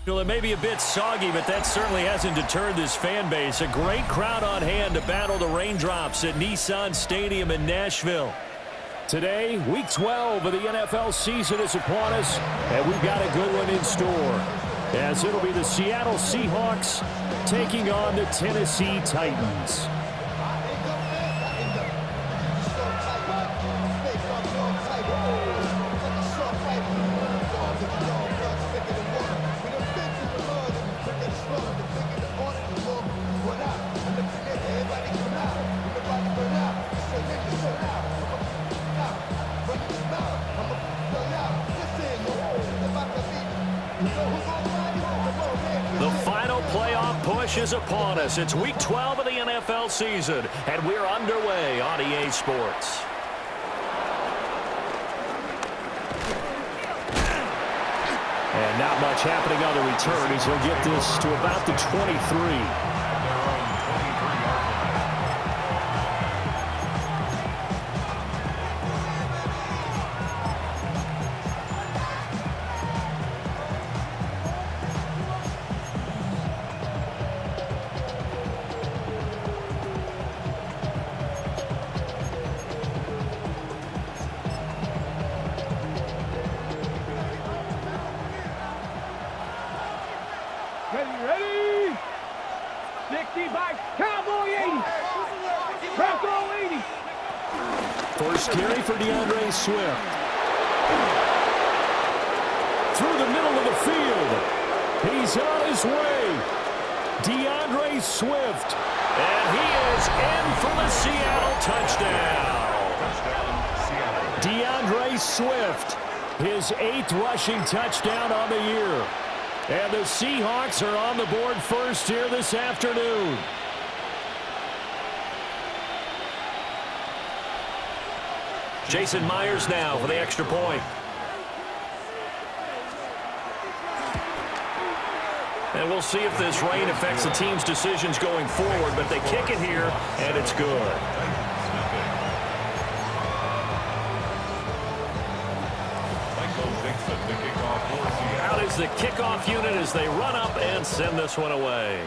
Well, it may be a bit soggy, but that certainly hasn't deterred this fan base. A great crowd on hand to battle the raindrops at Nissan Stadium in Nashville. Today, Week 12 of the NFL season is upon us, and we've got a good one in store, as it'll be the Seattle Seahawks taking on the Tennessee Titans. The final playoff push is upon us. It's Week 12 of the NFL season, and we're underway on EA Sports. And not much happening on the return as he'll get this to about the 23. Ready? 65, Cowboy 80. Bronco 80. First carry for DeAndre Swift. Through the middle of the field. He's on his way. DeAndre Swift. And he is in for the Seattle touchdown. DeAndre Swift, his 8th rushing touchdown on the year. And the Seahawks are on the board first here this afternoon. Jason Myers now for the extra point. And we'll see if this rain affects the team's decisions going forward, but they kick it here, and it's good. Out is the kickoff unit as they run up and send this one away.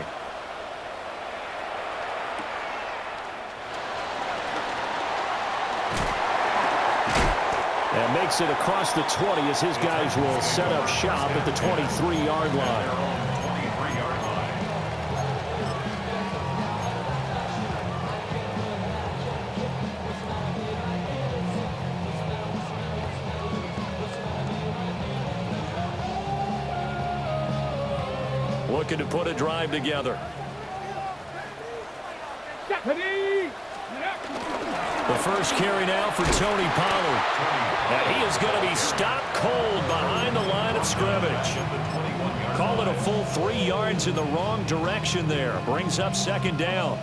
And makes it across the 20 as his guys will set up shop at the 23-yard line. Looking to put a drive together. The first carry now for Tony Pollard. And he is going to be stopped cold behind the line of scrimmage. Call it a full 3 yards in the wrong direction there. Brings up second down.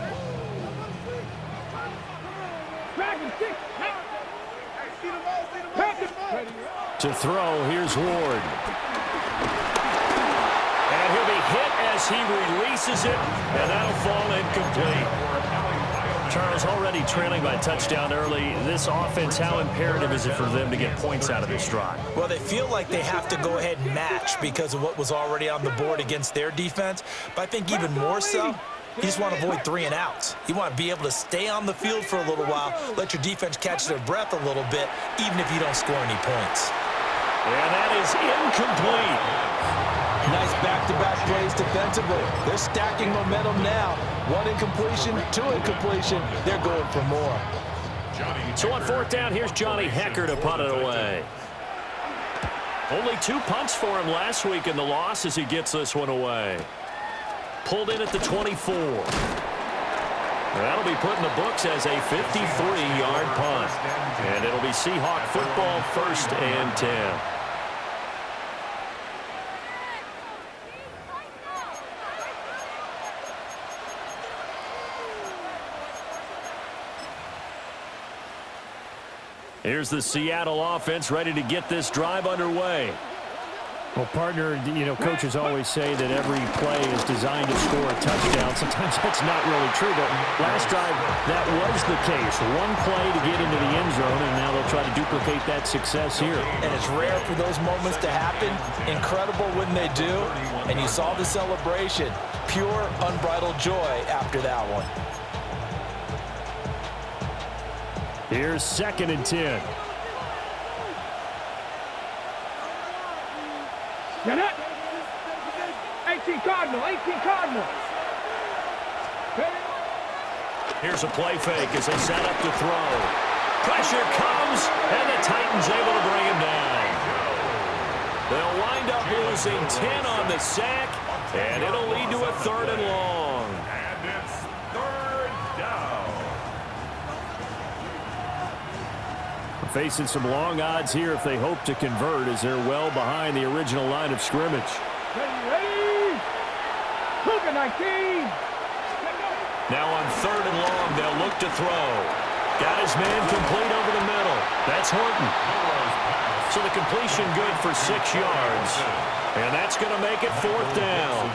To throw, here's Ward. And he'll be hit as he releases it, and that'll fall incomplete. Charles, already trailing by a touchdown early. This offense, how imperative is it for them to get points out of this drive? Well, they feel like they have to go ahead and match because of what was already on the board against their defense. But I think even more so, you just want to avoid 3 and outs. You want to be able to stay on the field for a little while, let your defense catch their breath a little bit, even if you don't score any points. And that is incomplete. Nice back-to-back plays defensively. They're stacking momentum now. 1 incompletion, 2 incompletion. They're going for more. So on 4th down, here's Johnny Hecker to punt it away. Only 2 punts for him last week in the loss as he gets this one away. Pulled in at the 24. That'll be put in the books as a 53-yard punt. And it'll be Seahawk football, 1st and 10. Here's the Seattle offense ready to get this drive underway. Well, partner, coaches always say that every play is designed to score a touchdown. Sometimes that's not really true, but last drive, that was the case. 1 play to get into the end zone, and now they'll try to duplicate that success here. And it's rare for those moments to happen. Incredible when they do. And you saw the celebration. Pure, unbridled joy after that one. Here's 2nd and 10. Get it! 18 Cardinal, 18 Cardinal. Here's a play fake as they set up to throw. Pressure comes, and the Titans able to bring him down. They'll wind up losing 10 on the sack, and it'll lead to a 3rd and long. And it's 3rd down. Facing some long odds here if they hope to convert as they're well behind the original line of scrimmage. Ready! Cougar 19! Now on 3rd and long, they'll look to throw. Got his man complete over the middle. That's Horton. So the completion good for 6 yards. And that's going to make it 4th down.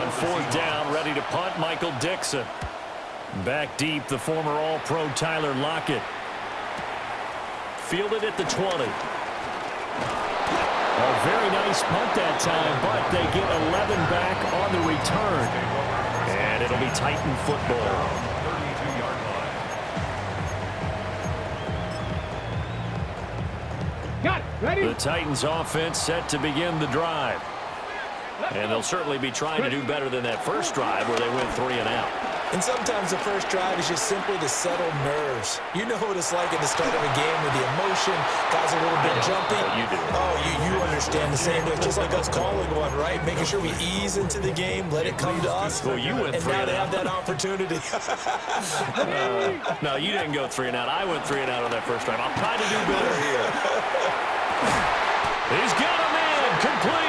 On 4th down, ready to punt, Michael Dixon. Back deep, the former All-Pro Tyler Lockett. Fielded at the 20. A very nice punt that time, but they get 11 back on the return. And it'll be Titan football. 32-yard line. Got it! Ready? The Titans offense set to begin the drive. And they'll certainly be trying to do better than that first drive where they went 3 and out. And sometimes the first drive is just simply to settle nerves. You know what it's like at the start of a game with the emotion. Guys are a little bit jumpy. You do. Oh, you understand the same way. Just like us calling one, right? Making sure we ease into the game, let it come to us. Well, you went and 3 now and they out. have that opportunity. No, you didn't go 3 and out. I went 3 and out on that first drive. I'll try to do better here. He's got a man complete.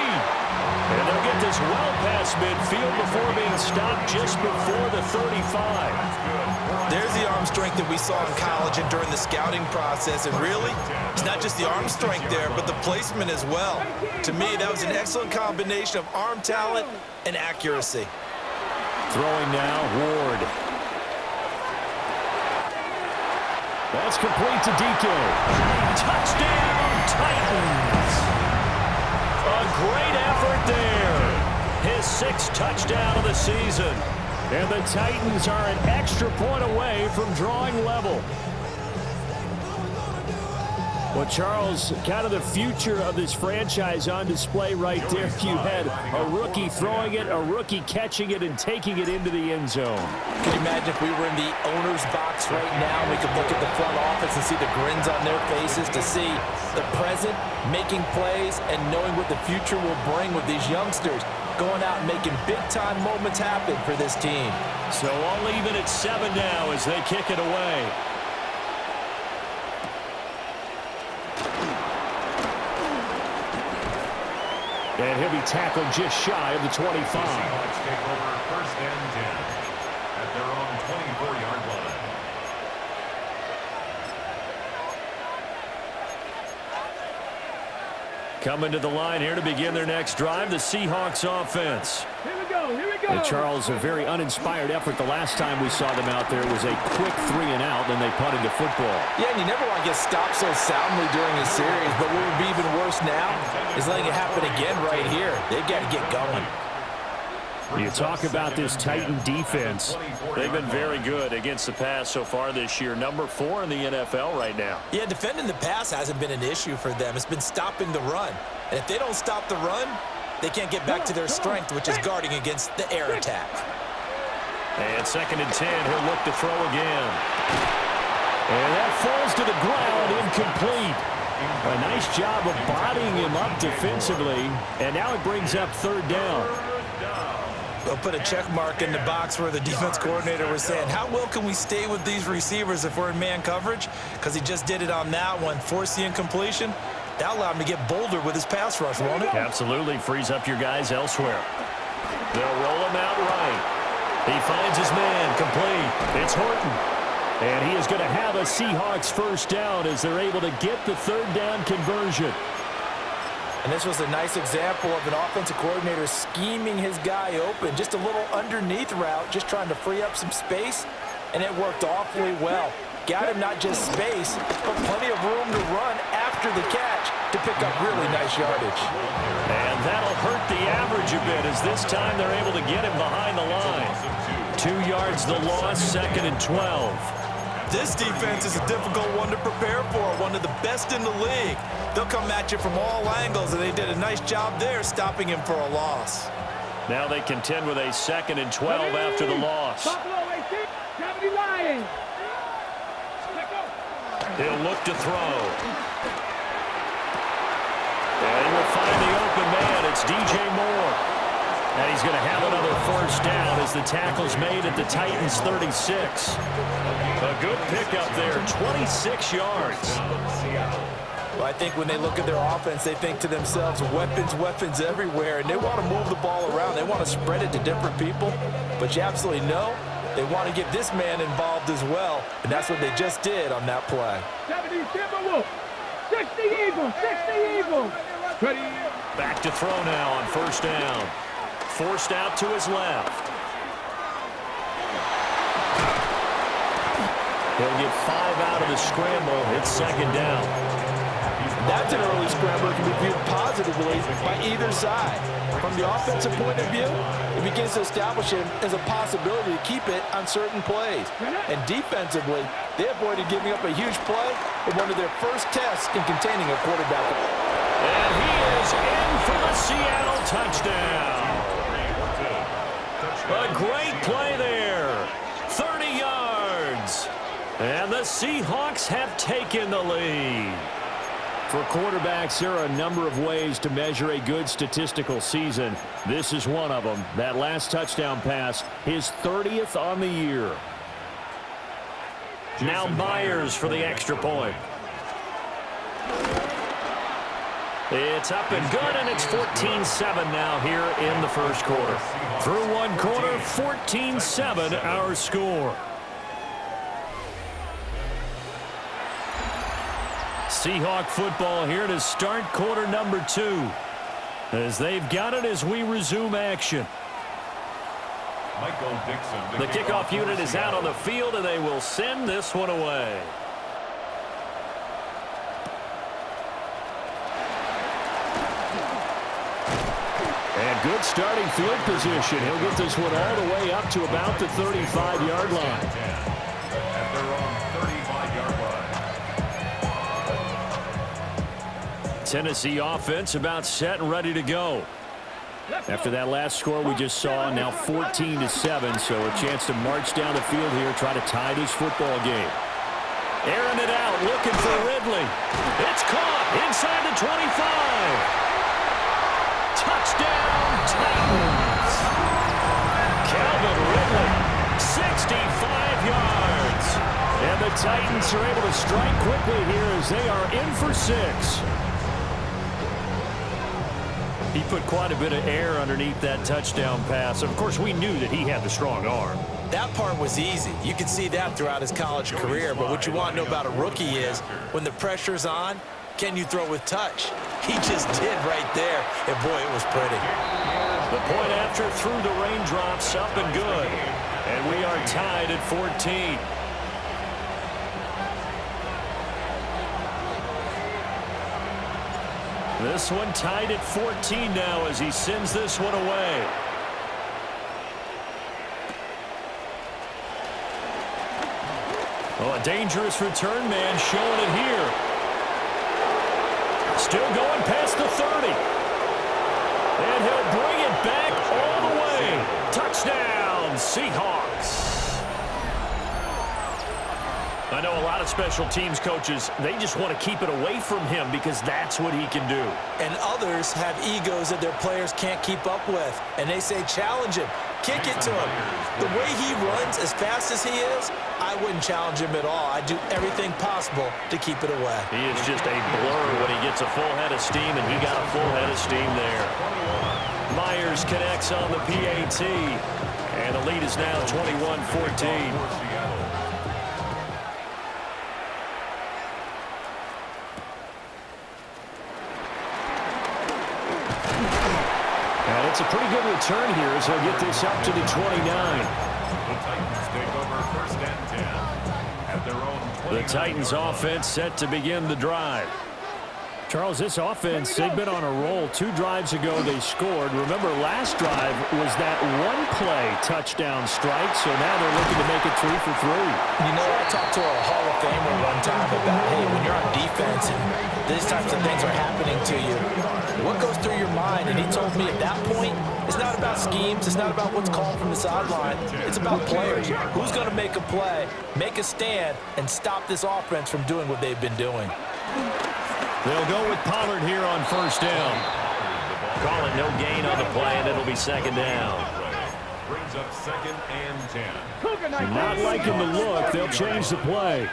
And they'll get this well past midfield before being stopped just before the 35. There's the arm strength that we saw in college and during the scouting process. And really, it's not just the arm strength there, but the placement as well. To me, that was an excellent combination of arm talent and accuracy. Throwing now, Ward. That's complete to DK. Touchdown, Titans. A great effort there. His 6th touchdown of the season. And the Titans are an extra point away from drawing level. Well, Charles, kind of the future of this franchise on display right there. You had a rookie throwing it, a rookie catching it, and taking it into the end zone. Can you imagine if we were in the owner's box right now, we could look at the front office and see the grins on their faces, to see the present, making plays, and knowing what the future will bring with these youngsters going out and making big-time moments happen for this team. So all even at 7 now as they kick it away. And he'll be tackled just shy of the 25. Seahawks take over 1st and 10 at their own 24-yard line. Coming to the line here to begin their next drive, the Seahawks offense. Here we go, here we go. And Charles, a very uninspired effort. The last time we saw them out there was a quick 3 and out, then they punted the football. Yeah, and you never want to get stopped so soundly during a series, but what would be even worse now is letting it happen again right here. They've got to get going. You talk about this Titan defense. They've been very good against the pass so far this year. Number 4 in the NFL right now. Yeah, defending the pass hasn't been an issue for them. It's been stopping the run. And if they don't stop the run, They can't get back to their strength, which is guarding against the air attack. And 2nd and 10, he'll look to throw again. And that falls to the ground, incomplete. A nice job of bodying him up defensively, and now it brings up 3rd down. They'll put a check mark in the box where the defense coordinator was saying, how well can we stay with these receivers if we're in man coverage? Because he just did it on that one, forced the incompletion. That allowed him to get bolder with his pass rush, won't it? Absolutely, frees up your guys elsewhere. They'll roll him out right. He finds his man, complete. It's Horton. And he is going to have a Seahawks 1st down as they're able to get the 3rd down conversion. And this was a nice example of an offensive coordinator scheming his guy open. Just a little underneath route, just trying to free up some space, and it worked awfully well. Got him not just space, but plenty of room to run after the catch to pick up really nice yardage. And that'll hurt the average a bit as this time they're able to get him behind the line. 2 yards the loss, 2nd and 12. This defense is a difficult one to prepare for, one of the best in the league. They'll come at you from all angles, and they did a nice job there stopping him for a loss. Now they contend with a 2nd and 12 after the loss. He'll look to throw. And he will find the open man. It's DJ Moore. And he's going to have another 1st down as the tackle's made at the Titans' 36. A good pickup there, 26 yards. Well, I think when they look at their offense, they think to themselves, weapons, weapons everywhere, and they want to move the ball around. They want to spread it to different people, but you absolutely know they want to get this man involved as well, and that's what they just did on that play. 70 Timberwolves, 60 Eagles, 60 Eagles. Ready. Back to throw now on 1st down. Forced out to his left. He'll get 5 out of the scramble. It's 2nd down. That's an early scramble that can be viewed positively by either side. From the offensive point of view, it begins to establish him as a possibility to keep it on certain plays. And defensively, they avoided giving up a huge play in one of their first tests in containing a quarterback. And he is in for the Seattle touchdown. A great play there. 30 yards. And the Seahawks have taken the lead. For quarterbacks, there are a number of ways to measure a good statistical season. This is one of them. That last touchdown pass, his 30th on the year. Now Myers for the extra point. It's up and good, and it's 14-7 now here in the 1st quarter. Through 1 quarter, 14-7 our score. Seahawk football here to start quarter number 2. As they've got it as we resume action. Michael Dixon. The kickoff unit is out on the field, and they will send this one away. And good starting field position. He'll get this one all the way up to about the 35-yard line. At their own 35-yard line. Tennessee offense about set and ready to go. After that last score we just saw, now 14-7, so a chance to march down the field here, try to tie this football game. Airing it out, looking for Ridley. It's caught inside the 25. Touchdown, Titans. Calvin Ridley, 65 yards. And the Titans are able to strike quickly here as they are in for 6. He put quite a bit of air underneath that touchdown pass. Of course, we knew that he had the strong arm. That part was easy. You could see that throughout his college career. But what you want to know about a rookie is when the pressure's on, can you throw with touch? He just did right there. And, boy, it was pretty. The point after through the raindrops, up and good. And we are tied at 14. This one tied at 14 now as he sends this one away. Oh, a dangerous return man showing it here. Still going past the 30. And he'll bring it back all the way. Touchdown, Seahawks. I know a lot of special teams coaches, they just want to keep it away from him because that's what he can do. And others have egos that their players can't keep up with. And they say, challenge him. Kick it to him. The way he runs as fast as he is, I wouldn't challenge him at all. I'd do everything possible to keep it away. He is just a blur when he gets a full head of steam, and he got a full head of steam there. Myers connects on the PAT, and the lead is now 21-14. And it's a pretty good return here as they'll get this up to the 29. The Titans take over first and 10 at their own 20. The Titans offense set to begin the drive. Charles, this offense, they've been on a roll. 2 drives ago, they scored. Remember, last drive was that one-play touchdown strike, so now they're looking to make it 3 for 3. You know, I talked to a Hall of Famer one time about, hey, when you're on defense and these types of things are happening to you, what goes through your mind? And he told me at that point, it's not about schemes. It's not about what's called from the sideline. It's about players. Who's going to make a play, make a stand, and stop this offense from doing what they've been doing? They'll go with Pollard here on first down. Call it no gain on the play, and it'll be second down. Brings up second and 10. Not liking the look. They'll change the play.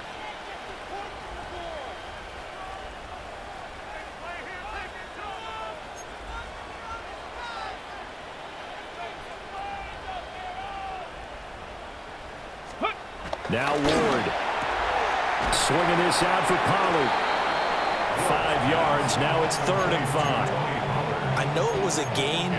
Now Ward. Swinging this out for Pollard. 5 yards. Now it's 3rd and 5. I know it was a gain,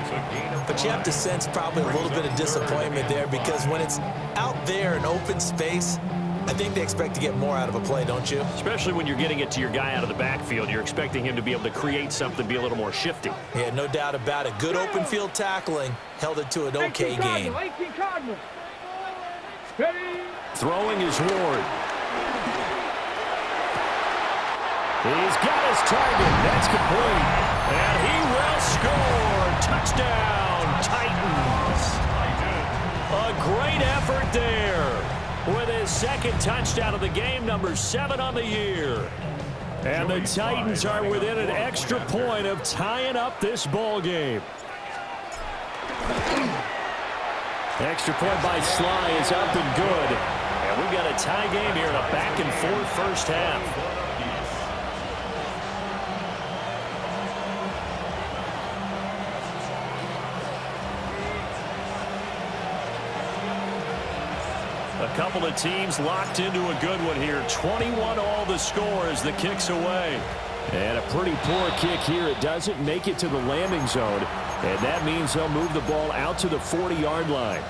but you have to sense probably a little bit of disappointment there because when it's out there in open space, I think they expect to get more out of a play, don't you? Especially when you're getting it to your guy out of the backfield. You're expecting him to be able to create something, be a little more shifty. Yeah, no doubt about it. Good open field tackling held it to an okay game. 18 Cardinals. Ready? Throwing is Ward. He's got his target. That's complete. And he will score. Touchdown, Titans. A great effort there. With his second touchdown of the game, number 7 on the year. And the Titans are within an extra point of tying up this ball game. Extra point by Sly is up and good. And we've got a tie game here in a back-and-forth first half. A couple of teams locked into a good one here. 21 all the score as the kick's away. And a pretty poor kick here. It doesn't make it to the landing zone. And that means they'll move the ball out to the 40-yard line.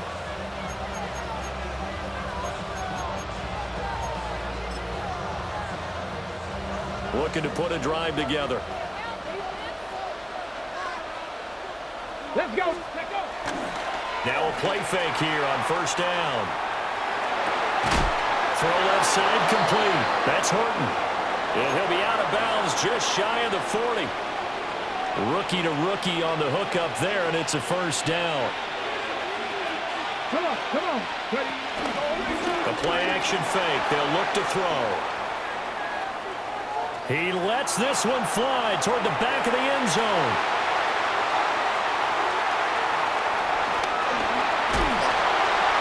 Looking to put a drive together. Let's go. Let's go. Now a play fake here on first down. Throw left side complete. That's Horton. And he'll be out of bounds just shy of the 40. Rookie to rookie on the hook up there, and it's a first down. Come on, come on. Ready? A play action fake. They'll look to throw. He lets this one fly toward the back of the end zone.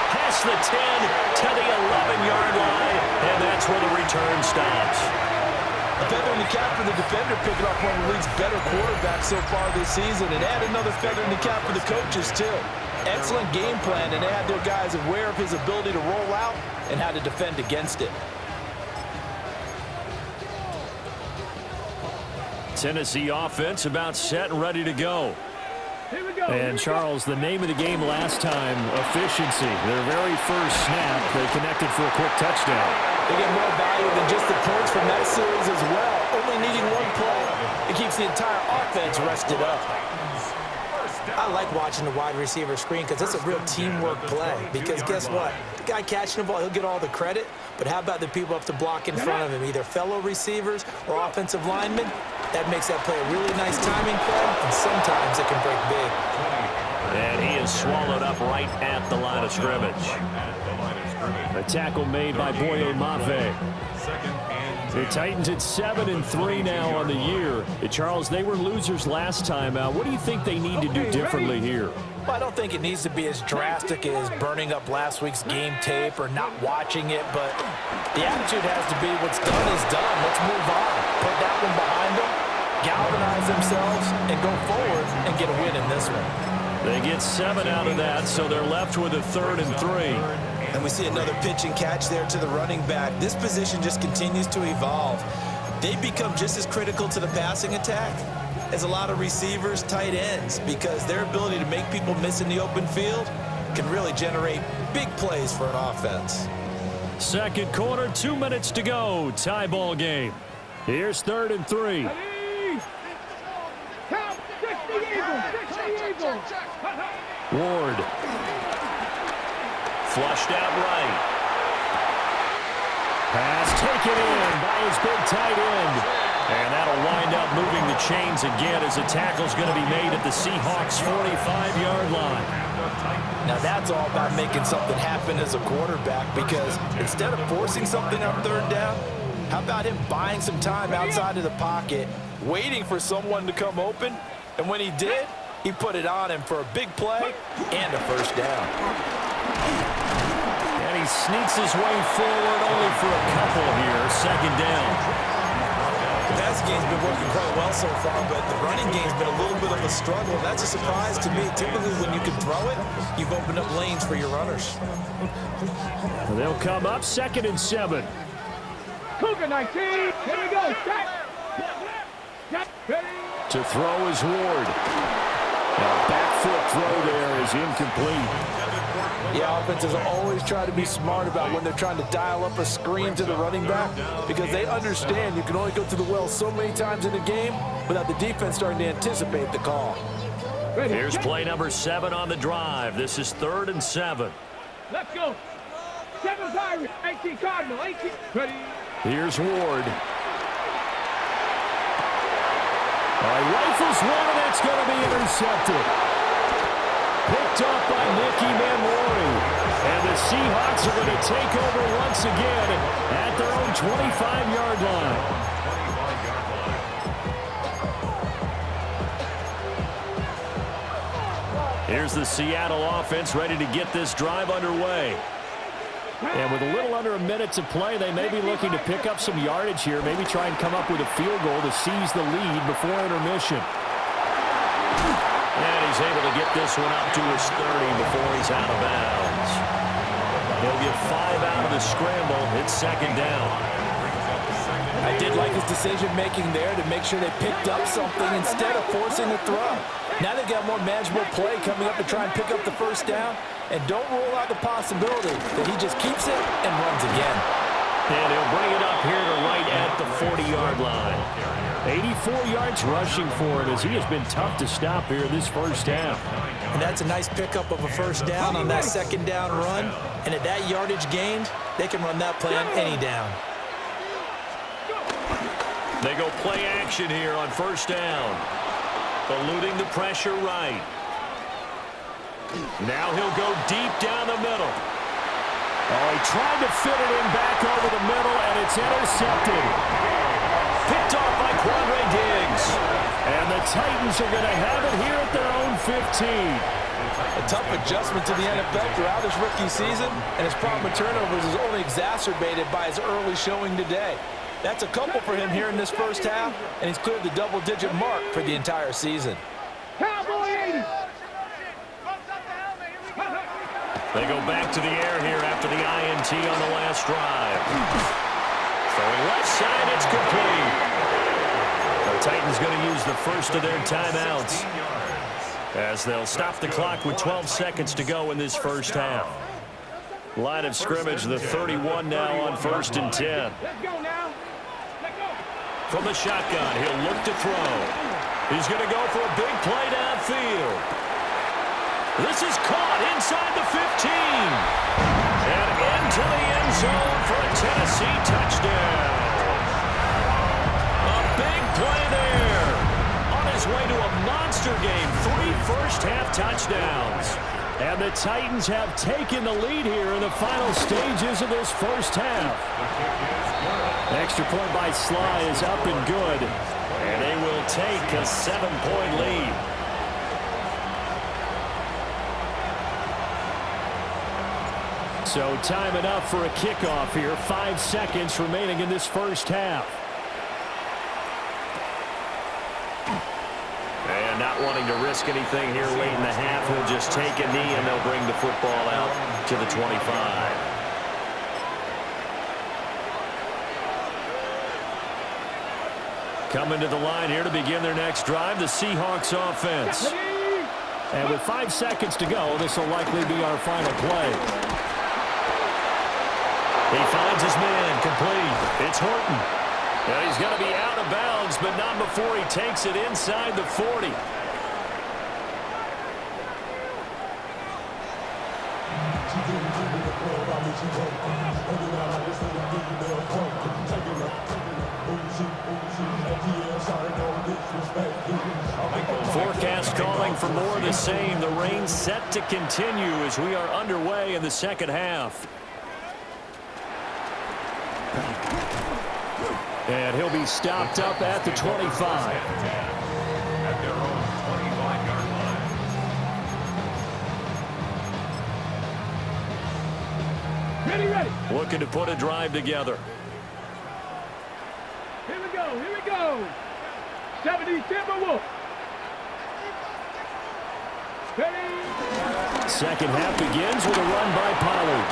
Past the 10 to the 11-yard line, and that's where the return stops. A feather in the cap for the defender, picking off one of the league's better quarterbacks so far this season, and add another feather in the cap for the coaches, too. Excellent game plan, and they had their guys aware of his ability to roll out and how to defend against it. Tennessee offense about set and ready to go. Here we go. And, Charles, the name of the game last time, efficiency. Their very first snap, they connected for a quick touchdown. They get more value than just the points from that series as well. Only needing one play, it keeps the entire offense rested up. I like watching the wide receiver screen because it's a real teamwork play. Because guess what? The guy catching the ball, he'll get all the credit. But how about the people up to block in front of him, either fellow receivers or offensive linemen? That makes that play a really nice timing play, and sometimes it can break big. And he is swallowed up right at the line of scrimmage. A tackle made by Boye Mafe. The Titans at 7-3 now on the year. Charles, they were losers last time out. What do you think they need to do differently here? Well, I don't think it needs to be as drastic as burning up last week's game tape or not watching it, but the attitude has to be what's done is done. Let's move on. Put that one behind them, galvanize themselves, and go forward and get a win in this one. They get 7 out of that, so they're left with a 3rd and 3. And we see another pitch and catch there to the running back. This position just continues to evolve. They become just as critical to the passing attack as a lot of receivers, tight ends, because their ability to make people miss in the open field can really generate big plays for an offense. Second quarter, 2 minutes to go. Tie ball game. Here's 3rd and 3. Count 60 Eagles. 60 Eagles. Ward. Flushed out right. Pass taken in by his big tight end. And that'll wind up moving the chains again as a tackle's going to be made at the Seahawks' 45-yard line. Now that's all about making something happen as a quarterback, because instead of forcing something on 3rd down, how about him buying some time outside of the pocket, waiting for someone to come open, and when he did, he put it on him for a big play and a 1st down. And he sneaks his way forward only for a couple here. 2nd down. The passing game's been working quite well so far, but the running game's been a little bit of a struggle. That's a surprise to me. Typically, when you can throw it, you've opened up lanes for your runners. They'll come up 2nd and 7. Cougar 19. Here we go. Set. Ready. To throw is Ward. Now back foot throw there is incomplete. Yeah, offenses always try to be smart about when they're trying to dial up a screen to the running back, because they understand you can only go to the well so many times in a game without the defense starting to anticipate the call. Here's play number 7 on the drive. This is 3rd and 7. Let's go. 7 Pirates. 18 Cardinal. 18. Ready. Here's Ward. Rifles one, and that's going to be intercepted. Picked up by Nicky Manwari. And the Seahawks are going to take over once again at their own 25-yard line. Here's the Seattle offense ready to get this drive underway. And with a little under a minute to play, they may be looking to pick up some yardage here, maybe try and come up with a field goal to seize the lead before intermission. And he's able to get this one up to his 30 before he's out of bounds. He'll get 5 out of the scramble. It's 2nd down. I did like his decision-making there to make sure they picked up something instead of forcing a throw. Now they've got more manageable play coming up to try and pick up the 1st down, and don't rule out the possibility that he just keeps it and runs again. And he'll bring it up here to right at the 40-yard line. 84 yards rushing for him as he has been tough to stop here this 1st half. And that's a nice pickup of a 1st down on that 2nd down run. And at that yardage gained, they can run that play on any down. They go play action here on 1st down. Eluding the pressure right. Now he'll go deep down the middle. Oh, he tried to fit it in back over the middle, and it's intercepted. Picked off by Quandre Diggs. And the Titans are going to have it here at their own 15. A tough adjustment to the NFL throughout his rookie season, and his problem with turnovers is only exacerbated by his early showing today. That's a couple for him here in this 1st half, and he's cleared the double-digit mark for the entire season. Cowboy 80. They go back to the air here after the INT on the last drive. Throwing left side, it's complete. The Titans going to use the 1st of their timeouts as they'll stop the clock with 12 seconds to go in this 1st half. Line of scrimmage, the 31 now on 1st and 10. Let's go now. Let's go. From the shotgun, he'll look to throw. He's going to go for a big play downfield. This is caught inside the 15. And into the end zone for a Tennessee touchdown. A big play there monster game. 3 first-half touchdowns. And the Titans have taken the lead here in the final stages of this first half. Extra point by Sly is up and good. And they will take a 7-point lead. So time enough for a kickoff here. 5 seconds remaining in this first half. And not wanting to risk anything here late in the half, he'll just take a knee and they'll bring the football out to the 25. Coming to the line here to begin their next drive, the Seahawks offense. And with 5 seconds to go, this will likely be our final play. He finds his man, complete. It's Horton. And he's going to be out of bounds, but not before he takes it inside the 40. Forecast calling for more of the same. The rain set to continue as we are underway in the second half. And he'll be stopped up at the 25. At their own 25-yard line. Ready, ready. Looking to put a drive together. Here we go, here we go. 70 Timberwolves. Ready. Second half begins with a run by Pollard.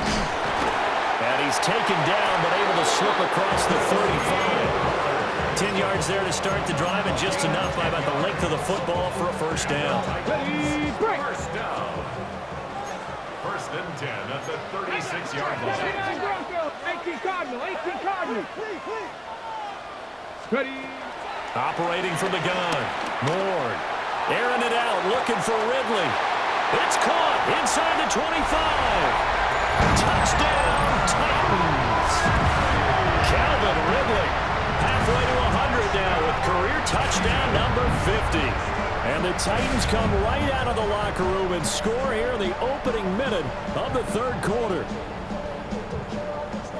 And he's taken down, but able to slip across the 35. 10 yards there to start the drive, and just enough by about the length of the football for a first down. Ready, break. First down. First and 10 at the 36-yard line. 18 Cardinal, 18 Cardinal. Ready. Operating from the gun. Ward. Airing it out, looking for Ridley. It's caught inside the 25. Touchdown, Titans. Calvin Ridley halfway to 100 now with career touchdown number 50. And the Titans come right out of the locker room and score here in the opening minute of the third quarter.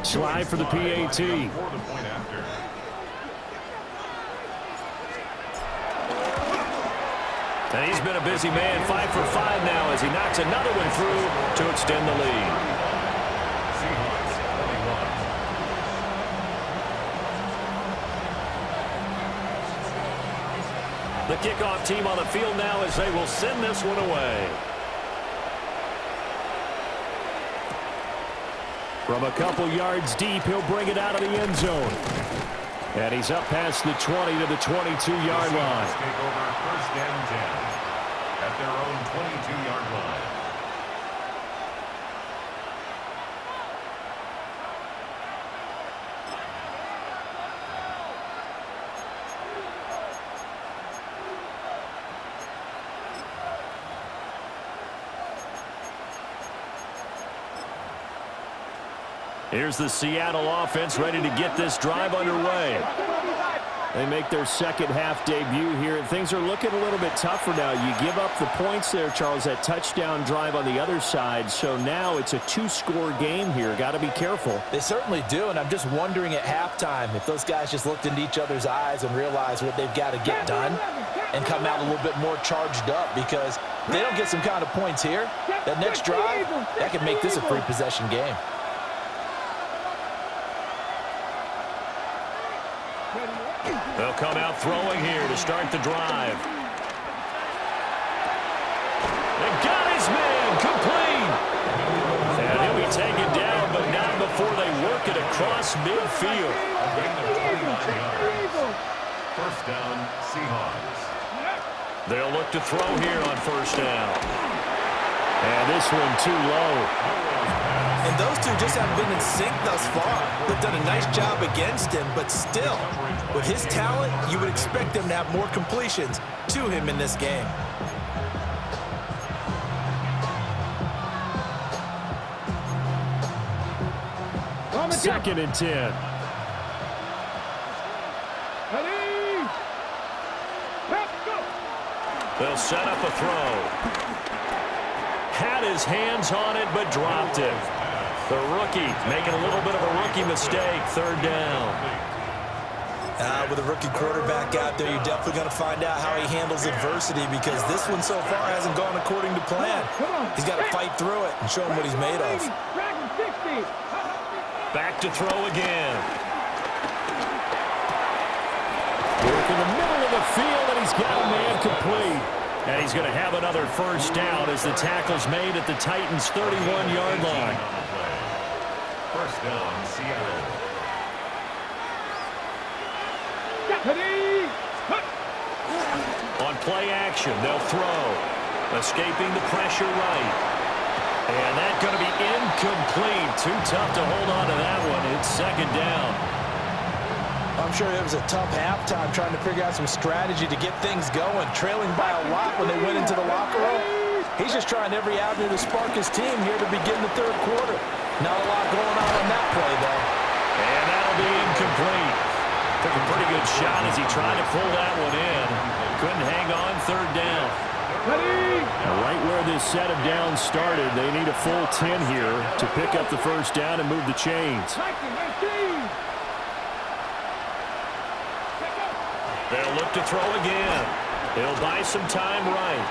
Slide for the PAT. And he's been a busy man, 5 for 5 now as he knocks another one through to extend the lead. Seahawks 41. The kickoff team on the field now as they will send this one away. From a couple yards deep, he'll bring it out of the end zone. And he's up past the 20 to the 22-yard line. Take over first and 10 at their own 22-yard line. Here's the Seattle offense ready to get this drive underway. They make their second half debut here, and things are looking a little bit tougher now. You give up the points there, Charles, that touchdown drive on the other side. So now it's a 2-score game here. Got to be careful. They certainly do, and I'm just wondering at halftime if those guys just looked into each other's eyes and realized what they've got to get done and come out a little bit more charged up, because if they don't get some kind of points here, that next drive, that could make this a free possession game. They'll come out throwing here to start the drive. They got his man complete. And he'll be taken down, but not before they work it across midfield. First down, Seahawks. They'll look to throw here on first down. And this one too low. And those two just haven't been in sync thus far. They've done a nice job against him, but still, with his talent, you would expect him to have more completions to him in this game. Second and 10. They'll set up a throw. Had his hands on it, but dropped it. The rookie making a little bit of a rookie mistake. Third down. With a rookie quarterback out there, you're definitely going to find out how he handles adversity, because this one so far hasn't gone according to plan. He's got to fight through it and show him what he's made of. Back to throw again. Work in the middle of the field, and he's got a man complete. And he's going to have another first down as the tackle's made at the Titans' 31-yard line. First down, Seattle. On play action, they'll throw. Escaping the pressure right. And that's going to be incomplete. Too tough to hold on to that one. It's second down. I'm sure it was a tough halftime trying to figure out some strategy to get things going, trailing by a lot when they went into the locker room. He's just trying every avenue to spark his team here to begin the third quarter. Not a lot going on that play, though. And that'll be incomplete. Took a pretty good shot as he tried to pull that one in. Couldn't hang on. Third down. Right where this set of downs started, they need a full 10 here to pick up the first down and move the chains. They'll look to throw again. He'll buy some time right.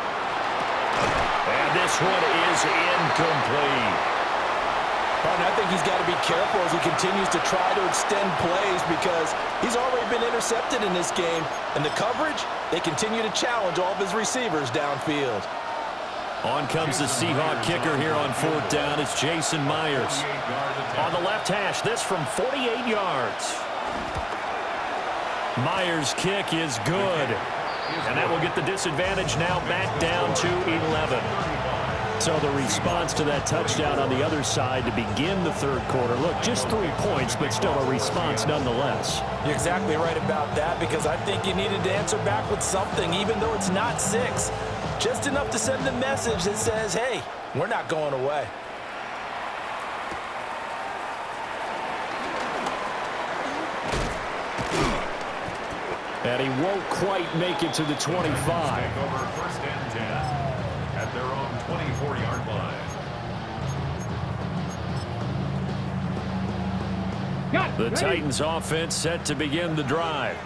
And this one is incomplete. I think he's got to be careful as he continues to try to extend plays, because he's already been intercepted in this game. And the coverage, they continue to challenge all of his receivers downfield. On comes the Seahawk kicker here on fourth down. It's Jason Myers. On the left hash, this from 48 yards. Myers' kick is good. And that will get the disadvantage now back down to 11. So the response to that touchdown on the other side to begin the third quarter. Look, just 3 points, but still a response nonetheless. You're exactly right about that, because I think you needed to answer back with something, even though it's not 6. Just enough to send a message that says, hey, we're not going away. And he won't quite make it to the 25. Take over first and 10 at their own 24-yard line. The Titans offense set to begin the drive.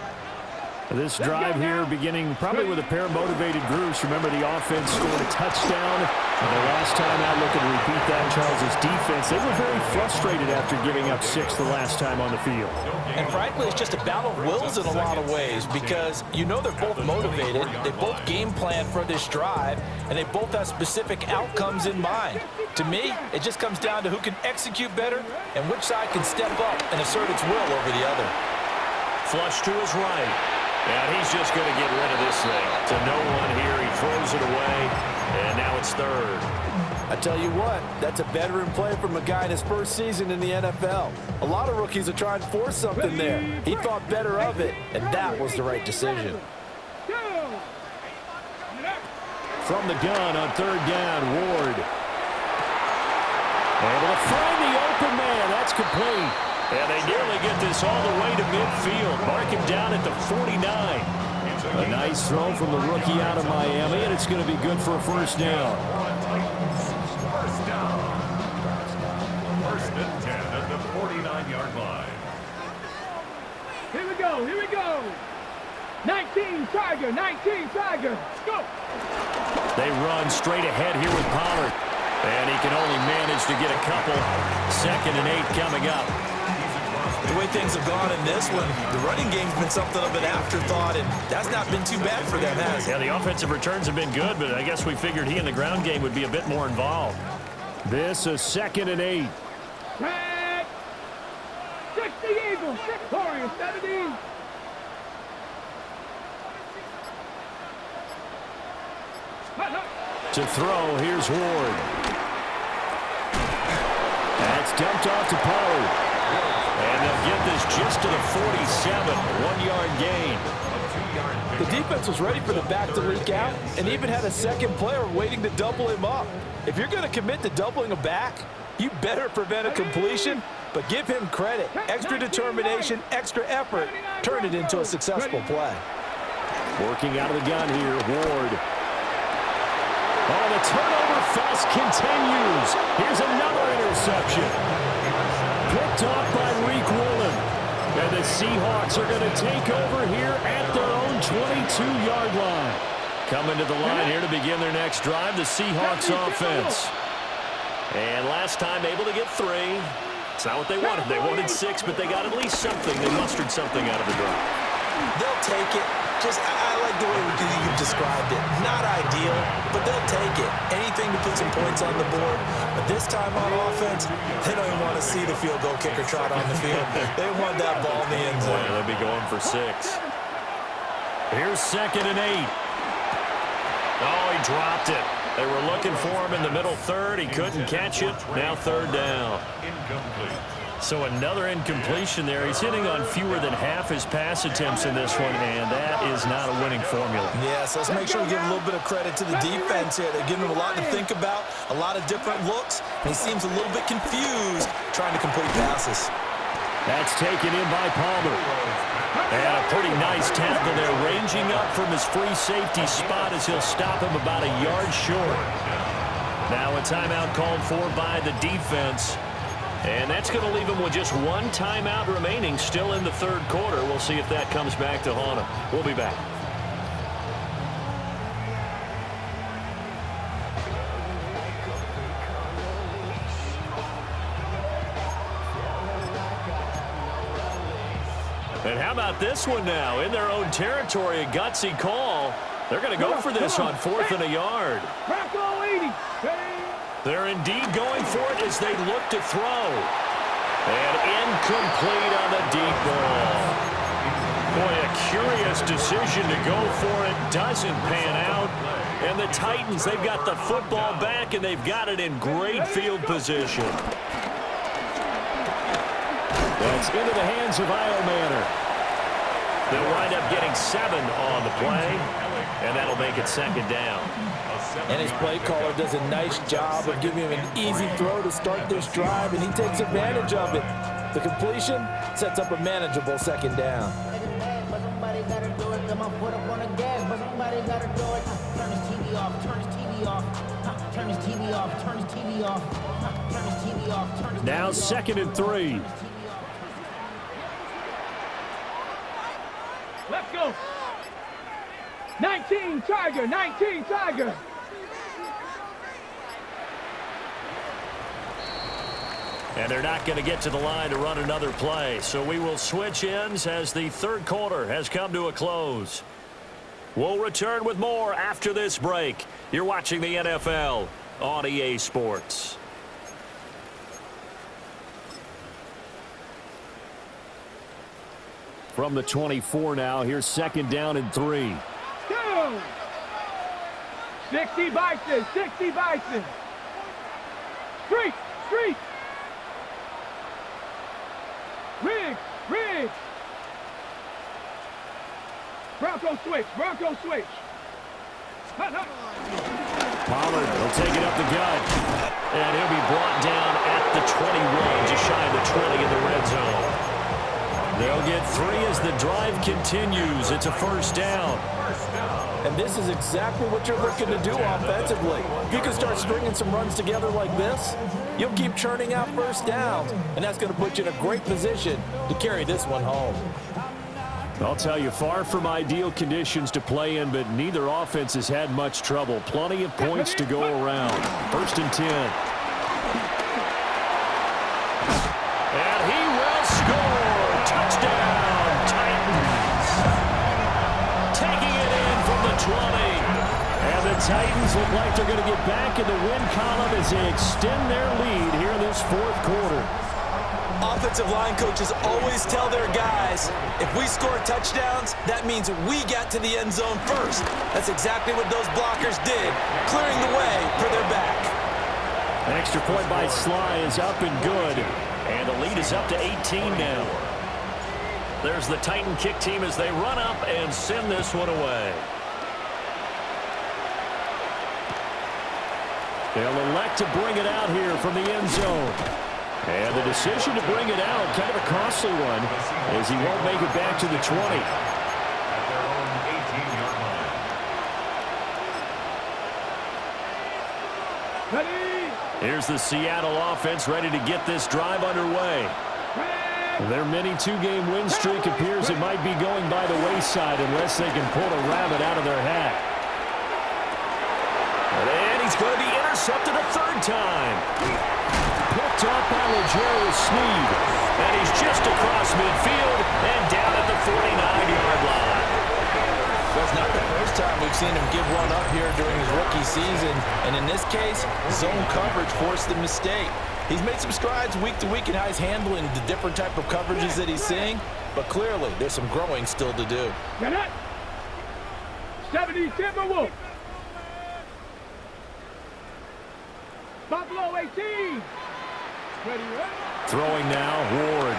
This drive here beginning probably with a pair of motivated groups. Remember, the offense scored a touchdown. And the last time out, looking to repeat that, Charles' defense, they were very frustrated after giving up 6 the last time on the field. And frankly, it's just a battle of wills in a lot of ways, because you know they're both motivated, they both game plan for this drive, and they both have specific outcomes in mind. To me, it just comes down to who can execute better and which side can step up and assert its will over the other. Flush to his right. And he's just going to get rid of this thing. To no one here. He throws it away. And now it's third. I tell you what, that's a veteran play from a guy in his first season in the NFL. A lot of rookies are trying to force something there. He thought better of it, and that was the right decision. From the gun on third down, Ward. Able to find the open man. That's complete. And they nearly get this all the way to midfield. Mark him down at the 49. A nice throw from the rookie out of Miami, and it's going to be good for a first down. First down. First and 10 at the 49-yard line. Here we go, here we go. 19 Tiger, 19 Tiger. Go. They run straight ahead here with Pollard. And he can only manage to get a couple. 2nd and 8 coming up. The way things have gone in this one, the running game's been something of an afterthought, and that's not been too bad for them, has it? Yeah, the offensive returns have been good, but I guess we figured he in the ground game would be a bit more involved. This is 2nd and 8. Red. 60 Eagles, victorious, 17. To throw, here's Ward. That's dumped off to Pollard. And they'll get this just to the 47, 1-yard gain. The defense was ready for the back to leak out and even had a second player waiting to double him up. If you're going to commit to doubling a back, you better prevent a completion, but give him credit. Extra determination, extra effort, turn it into a successful play. Working out of the gun here, Ward. Oh, the turnover fest continues. Here's another interception. Picked off by Reek Woolen. And the Seahawks are going to take over here at their own 22-yard line. Coming to the line here to begin their next drive, the Seahawks offense. And last time able to get 3. It's not what they wanted. They wanted 6, but they got at least something. They mustered something out of the drive. They'll take it. I like the way you've described it. Not ideal, but they'll take it. Anything to put some points on the board. But this time on offense, they don't even want to see the field goal kicker trot on the field. They want that ball in the end zone. They'll be going for 6. Here's 2nd and 8. Oh, he dropped it. They were looking for him in the middle third. He couldn't catch it. Now 3rd down. Incomplete. So another incompletion there. He's hitting on fewer than half his pass attempts in this one, and that is not a winning formula. Yes, let's make sure we give a little bit of credit to the defense here. They're giving him a lot to think about, a lot of different looks, and he seems a little bit confused trying to complete passes. That's taken in by Palmer. And a pretty nice tackle there, ranging up from his free safety spot as he'll stop him about a yard short. Now a timeout called for by the defense. And that's going to leave him with just 1 timeout remaining still in the 3rd quarter. We'll see if that comes back to haunt him. We'll be back. And how about this one now? In their own territory, a gutsy call. They're going to go for this on 4th and a yard. Bronco 80. They're indeed going for it as they look to throw. And incomplete on the deep ball. Boy, a curious decision to go for it. Doesn't pan out. And the Titans, they've got the football back, and they've got it in great field position. That's into the hands of Iomanner. They'll wind up getting 7 on the play, and that'll make it 2nd down. And his play caller does a nice job of giving him an easy throw to start this drive, and he takes advantage of it. The completion sets up a manageable 2nd down. Now 2nd and 3. Let's go. 19 Tiger, 19 Tiger. And they're not going to get to the line to run another play. So we will switch ends as the 3rd quarter has come to a close. We'll return with more after this break. You're watching the NFL on EA Sports. From the 24 now, here's 2nd down and 3. Go. 60 Bison, 60 Bison. Street, street. Riggs. Bronco switch, Bronco switch. Pollard will take it up the gut. And he'll be brought down at the 21, just shy of the 20 in the red zone. They'll get 3 as the drive continues. It's a 1st down. And this is exactly what you're looking to do offensively. If you can start stringing some runs together like this, you'll keep churning out 1st downs, and that's going to put you in a great position to carry this one home. I'll tell you, far from ideal conditions to play in, but neither offense has had much trouble. Plenty of points to go around. 1st and 10. And he will score. Touchdown, Titans. Taking it in from the 20. And the Titans look like they're going to get back in the win column as they extend their lead here in this 4th quarter. Offensive line coaches always tell their guys, if we score touchdowns, that means we got to the end zone first. That's exactly what those blockers did, clearing the way for their back. An extra point by Sly is up and good, and the lead is up to 18 now. There's the Titan kick team as they run up and send this one away. They'll elect to bring it out here from the end zone. And the decision to bring it out, kind of a costly one, as he won't make it back to the 20. At their own 18-yard line. Ready. Here's the Seattle offense ready to get this drive underway. Their mini two-game win streak appears it might be going by the wayside unless they can pull a rabbit out of their hat. And he's going to be intercepted a third time. Picked up by L'Jarius Sneed. And he's just across midfield and down at the 49-yard line. Well, it's not the first time we've seen him give one up here during his rookie season. And in this case, zone coverage forced the mistake. He's made some strides week to week in how he's handling the different type of coverages that he's seeing. But clearly, there's some growing still to do. Get it. 70 Timberwolves. Buffalo 18. Ready, ready. Throwing now, Ward.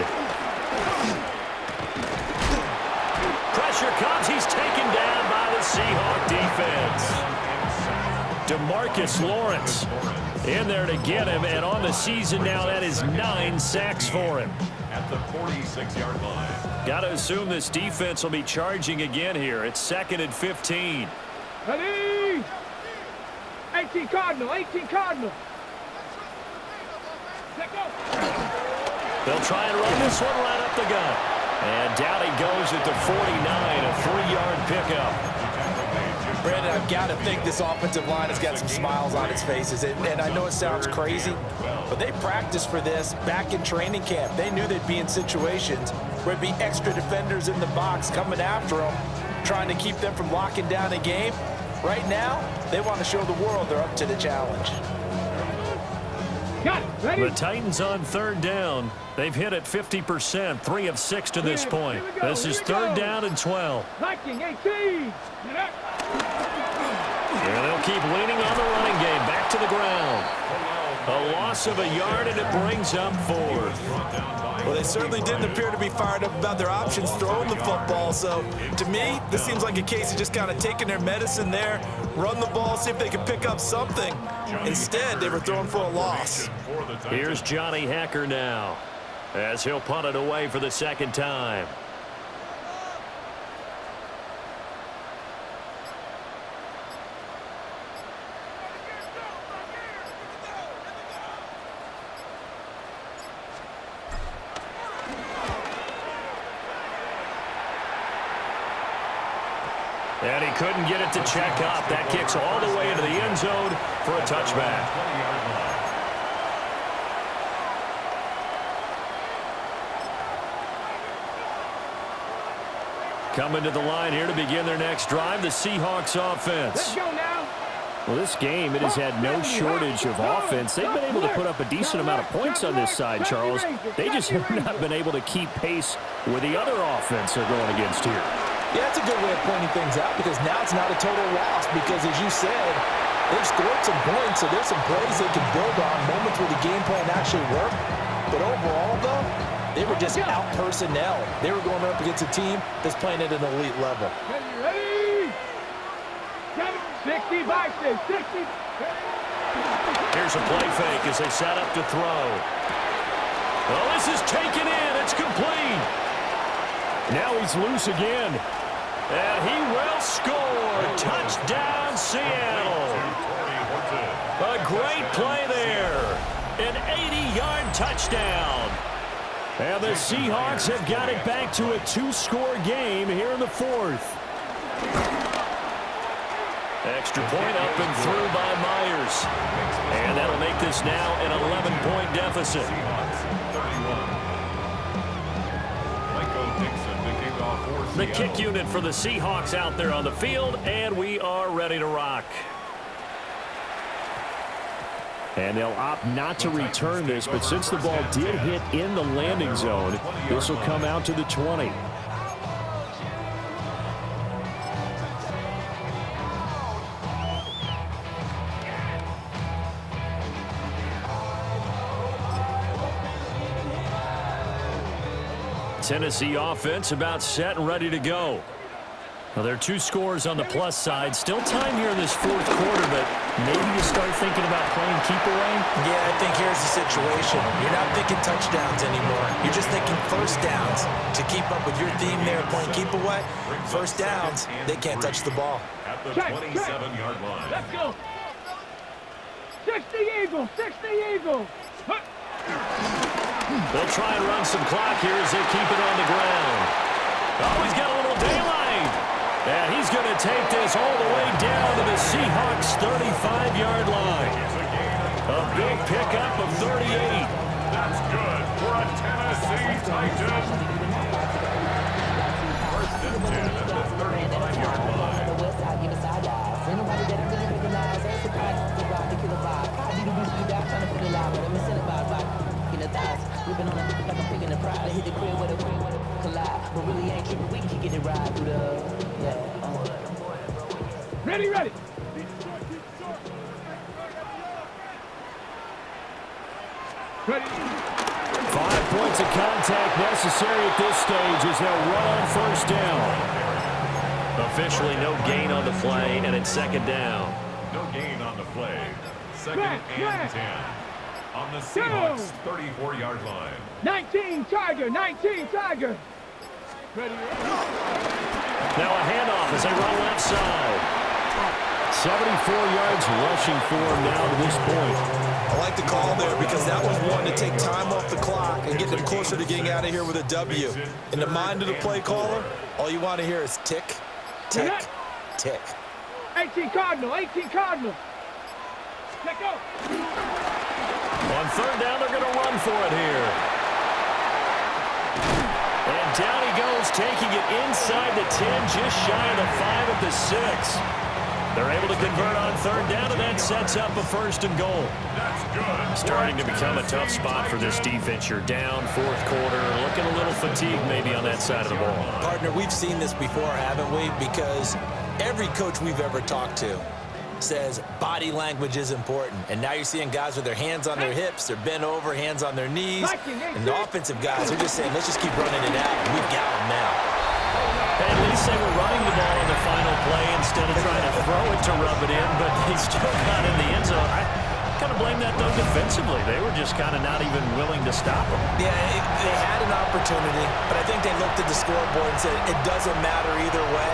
Pressure comes. He's taken down by the Seahawk defense. DeMarcus Lawrence in there to get him, and on the season now, that is 9 sacks for him. At the 46-yard line. Got to assume this defense will be charging again here. It's 2nd and 15. Ready. 18 Cardinal, 18 Cardinal. Let go. They'll try and run this one right up the gut. And down he goes at the 49, a 3-yard pickup. Brandon, I've got to think this offensive line has got some smiles on its faces. And I know it sounds crazy, but they practiced for this back in training camp. They knew they'd be in situations where there'd be extra defenders in the box coming after them, trying to keep them from locking down a game. Right now, they want to show the world they're up to the challenge. Got it. Ready. The Titans on 3rd down. They've hit it 50%, 3 of 6 to this point. This is 3rd down and 12. Viking 18. Get up. And they'll keep leaning on the running game. Back to the ground. A loss of a yard, and it brings up 4th. Well, they certainly didn't appear to be fired up about their options throwing the football. So, to me, this seems like a case of just kind of taking their medicine there, run the ball, see if they can pick up something. Instead, they were throwing for a loss. Here's Johnny Hacker now, as he'll punt it away for the 2nd time. And he couldn't get it to check up. That kicks all the way into the end zone for a touchback. Coming to the line here to begin their next drive, the Seahawks offense. Let's go now. Well, this game, it has had no shortage of offense. They've been able to put up a decent amount of points on this side, Charles. They just have not been able to keep pace with the other offense they're going against here. Yeah, that's a good way of pointing things out because now it's not a total loss because, as you said, they've scored some points, so there's some plays they can build on, moments where the game plan actually worked. But overall, though, they were just out-personnel. They were going up against a team that's playing at an elite level. Ready? 60 Vikings, 60. Here's a play fake as they set up to throw. Well, this is taken in. It's complete. Now he's loose again. And he will score. Touchdown, Seattle. A great play there. An 80-yard touchdown. And the Seahawks have got it back to a 2-score game here in the 4th. Extra point up and through by Myers. And that'll make this now an 11-point deficit. The kick unit for the Seahawks out there on the field, and we are ready to rock. And they'll opt not to return this, but since the ball did hit in the landing zone, this will come out to the 20. Tennessee offense about set and ready to go. Well, there are 2 scores on the plus side. Still time here in this 4th quarter, but maybe you start thinking about playing keep away? Yeah, I think here's the situation. You're not thinking touchdowns anymore. You're just thinking first downs. To keep up with your theme there, playing keep away, first downs, they can't touch the ball. At the 27-yard line. Let's go. 60 Eagles, 60 Eagles. Huh. They'll try and run some clock here as they keep it on the ground. Oh, he's got a little daylight. And he's going to take this all the way down to the Seahawks' 35-yard line. A big pickup of 38. That's good for a Tennessee Titan. First and 10 at the 35-yard line. We've been on it like a pig in the pride. I hit the crib with a collide. But really ain't tripping. We can kick it and ride through the, Ready, ready. Ready. 5 points of contact necessary at this stage as they'll run on first down. Officially no gain on the play, and it's second down. No gain on the play. Second and 10. On the Seahawks' 34-yard line. 19 Tiger, 19 Tiger. Ready, ready. Now a handoff as they run left side. 74 yards rushing for him now to this point. I like the call there because that was one to take time off the clock and get them closer to getting out of here with a W. In the mind of the play caller, all you want to hear is tick, tick, tick. 18 Cardinal, 18 Cardinal. Let go. On third down, they're going to run for it here. And down he goes, taking it inside the 10, just shy of the 5 at the 6. They're able to convert on third down, and that sets up a first and goal. That's good. Starting to become a tough spot for this defense. You're down fourth quarter, looking a little fatigued maybe on that side of the ball. Partner, we've seen this before, haven't we? Because every coach we've ever talked to says body language is important. And now you're seeing guys with their hands on their hips, they're bent over, hands on their knees. And the offensive guys are just saying, let's just keep running it out. And we've got them now. At least they were running the ball in the final play instead of trying to throw it to rub it in, but they still got in the end zone. I kind of blame that, though, defensively. They were just kind of not even willing to stop them. Yeah, they had an opportunity, but I think they looked at the scoreboard and said it doesn't matter either way,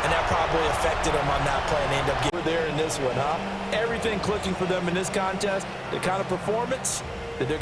and that probably affected them on that play, and they ended up getting there in this one, huh? Everything clicking for them in this contest, the kind of performance that they're